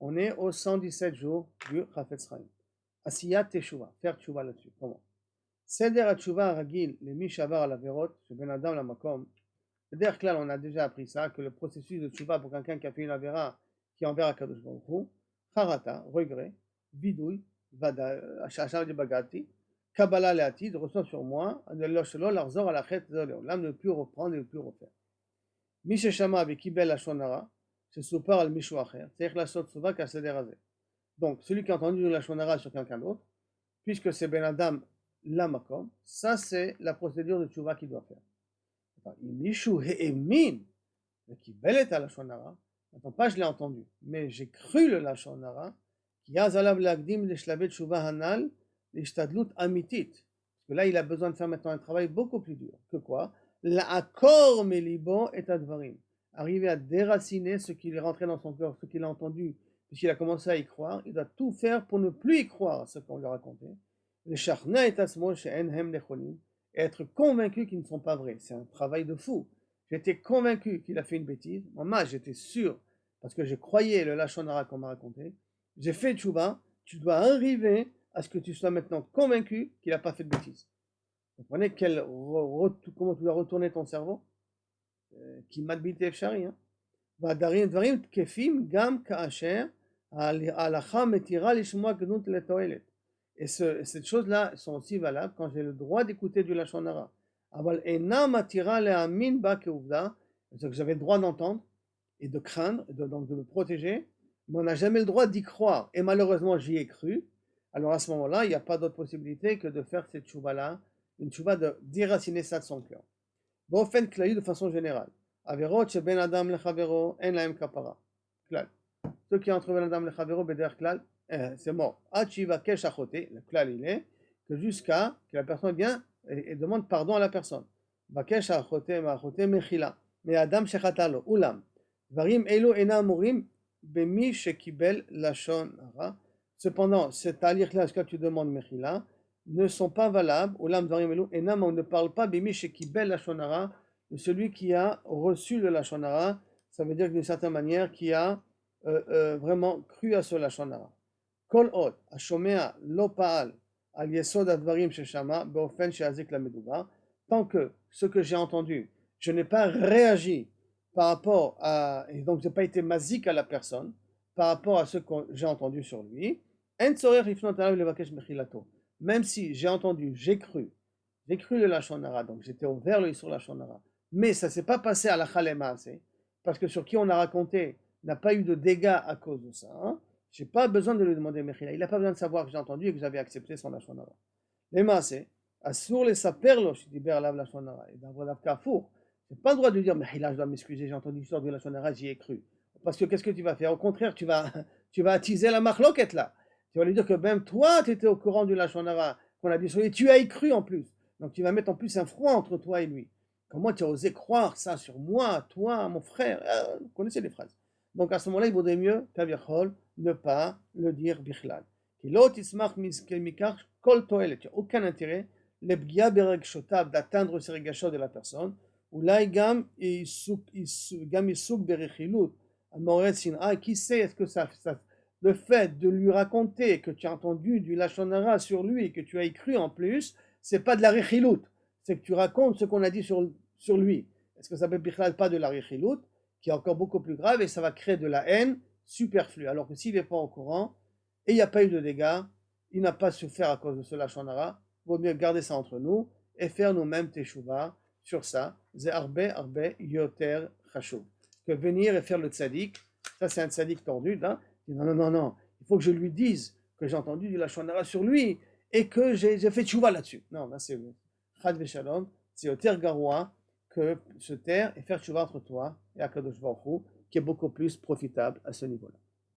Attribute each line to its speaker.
Speaker 1: On est au 117 jours du Chafetz Chaim. Asiyat Teshuva, faire Teshuva là-dessus. Comment? Seder HaTeshuva Ragil, les Mishavar à la Verot, chez Ben Adam la Makom. C'est-à-dire que là, on a déjà appris ça, que le processus de Teshuva pour quelqu'un qui a fait une Avera, qui est envers Akadosh Baruch Hu, Harata, regret, Bidouille, Achachal de Bagati, Kabbalah Leatid, reçoit sur moi, Larzor à la Chet, l'âme ne plus reprendre et ne plus refaire. Misheshama avec Kibel Lashonara, c'est Soupar al Mishu Acher, c'est-à-dire la Sot Suva Kaseder Azeh. Donc, celui qui a entendu la Shonara sur quelqu'un d'autre, puisque c'est Ben Adam Lamakom, ça c'est la procédure de Tchouva qu'il doit faire. Mishu He'emin, qui belet à la Shonara, attends pas, je l'ai entendu, mais j'ai cru le la Shonara, qui a Zalav Lagdim le Shlavet Tchouva Hanal, les Shtadlut Amitit. Parce que là, il a besoin de faire maintenant un travail beaucoup plus dur. Que quoi? La Akor Melibo et Advarim. Arriver à déraciner ce qui est rentré dans son cœur, ce qu'il a entendu, puisqu'il a commencé à y croire, il doit tout faire pour ne plus y croire à ce qu'on lui a raconté. Et être convaincu qu'ils ne sont pas vrais. C'est un travail de fou. J'étais convaincu qu'il a fait une bêtise. Moi, j'étais sûr, parce que je croyais le Lachon Hara qu'on m'a raconté. J'ai fait tchouva. Tu dois arriver à ce que tu sois maintenant convaincu qu'il n'a pas fait de bêtise. Vous comprenez comment tu dois retourner ton cerveau? Qui m'a bité Efshari. והדברים תקפים גם כאשר ההלכה מתירה לשמוע גנות לתועלת. Et cette chose-là sont aussi valables quand j'ai le droit d'écouter du Lachon Hara. אבל אינה מתירה להאמין בה כעובדה, c'est que j'avais le droit d'entendre et de craindre, donc de me protéger, mais on n'a jamais le droit d'y croire. Et malheureusement, j'y ai cru. Alors à ce moment-là, il n'y a pas d'autre possibilité que de faire cette tchouva-là, une tchouva de déraciner ça de son cœur. באופן כללי, de façon générale. עבירות שבין אדם לחברו אין להם כפרה. כלל. Ceux qui entrent בין אדם לחברו בדרך כלל, c'est mort. עד שיבקש החוטא, le כלל il est, que jusqu'à que la personne vient et demande pardon à la personne. בקש החוטא מהחוטא מחילה, מהאדם שחטא לו, אולם, דברים אלו אינם אמורים במי שקיבל לשון הרע. Cependant, c'est-à-dire que tu demandes mechila, ne sont pas valables, אולם דברים אלו אינם, on ne parle pas במי שקיבל לשון הרע, de celui qui a reçu le Lachon Hara, ça veut dire d'une certaine manière qui a vraiment cru à ce Lachon Hara. Kol od, ashomea lo pa'al, al yesod advarim sheshama, beofen sheazik la meduba, tant que ce que j'ai entendu, je n'ai pas réagi par rapport à, et donc je n'ai pas été mazik à la personne, par rapport à ce que j'ai entendu sur lui, en tzorer ifnot alav levakesh mechilato, même si j'ai entendu, j'ai cru le Lachon Hara, donc j'étais ouvert le sur Lachon Hara, mais ça ne s'est pas passé à la Chalema, parce que sur qui on a raconté n'a pas eu de dégâts à cause de ça. Hein. Je n'ai pas besoin de lui demander Mechila. Il n'a pas besoin de savoir que j'ai entendu et que j'avais accepté son Lachon Hara. Les massés, Assour les saperlo, je dis Berlav Lachon Hara, et d'Avolav Kafour. Je n'ai pas le droit de dire Mechila, je dois m'excuser, j'ai entendu l'histoire du Lachon Hara, j'y ai cru. Parce que qu'est-ce que tu vas faire? Au contraire, tu vas attiser la marloquette là. Tu vas lui dire que même toi, tu étais au courant du Lachon Hara qu'on a dit sur lui, tu as y cru en plus. Donc tu vas mettre en plus un froid entre toi et lui. Comment tu as osé croire ça sur moi, toi, mon frère? Vous connaissez les phrases. Donc à ce moment-là, il vaudrait mieux, Kaviachol, ne pas le dire bichlal. Tu n'as aucun intérêt, le bgia beregshotab, d'atteindre ces regachot de la personne, ou là, gam isuk berechilut, amoret sin'a, qui sait, est-ce que ça, le fait de lui raconter que tu as entendu du Lachon Hara sur lui et que tu as y cru en plus, c'est pas de la rechilut, c'est que tu racontes ce qu'on a dit sur lui. Est-ce que ça ne peut pas de la rechilut, qui est encore beaucoup plus grave, et ça va créer de la haine superflue. Alors que s'il n'est pas au courant, et il n'y a pas eu de dégâts, il n'a pas souffert à cause de ce Lachon Hara, il vaut mieux garder ça entre nous, et faire nous-mêmes teshuva sur ça. C'est arbe yoter chashuv. Que venir et faire le tzaddik, ça c'est un tzaddik tordu, là. Non, il faut que je lui dise que j'ai entendu du Lachon Hara sur lui, et que j'ai fait teshuva là-dessus. Non, là c'est Chad Veshalom, c'est yoter garoua que se taire et faire teshuva entre toi et Akadosh Baruch Hu, qui est beaucoup plus profitable à ce niveau-là.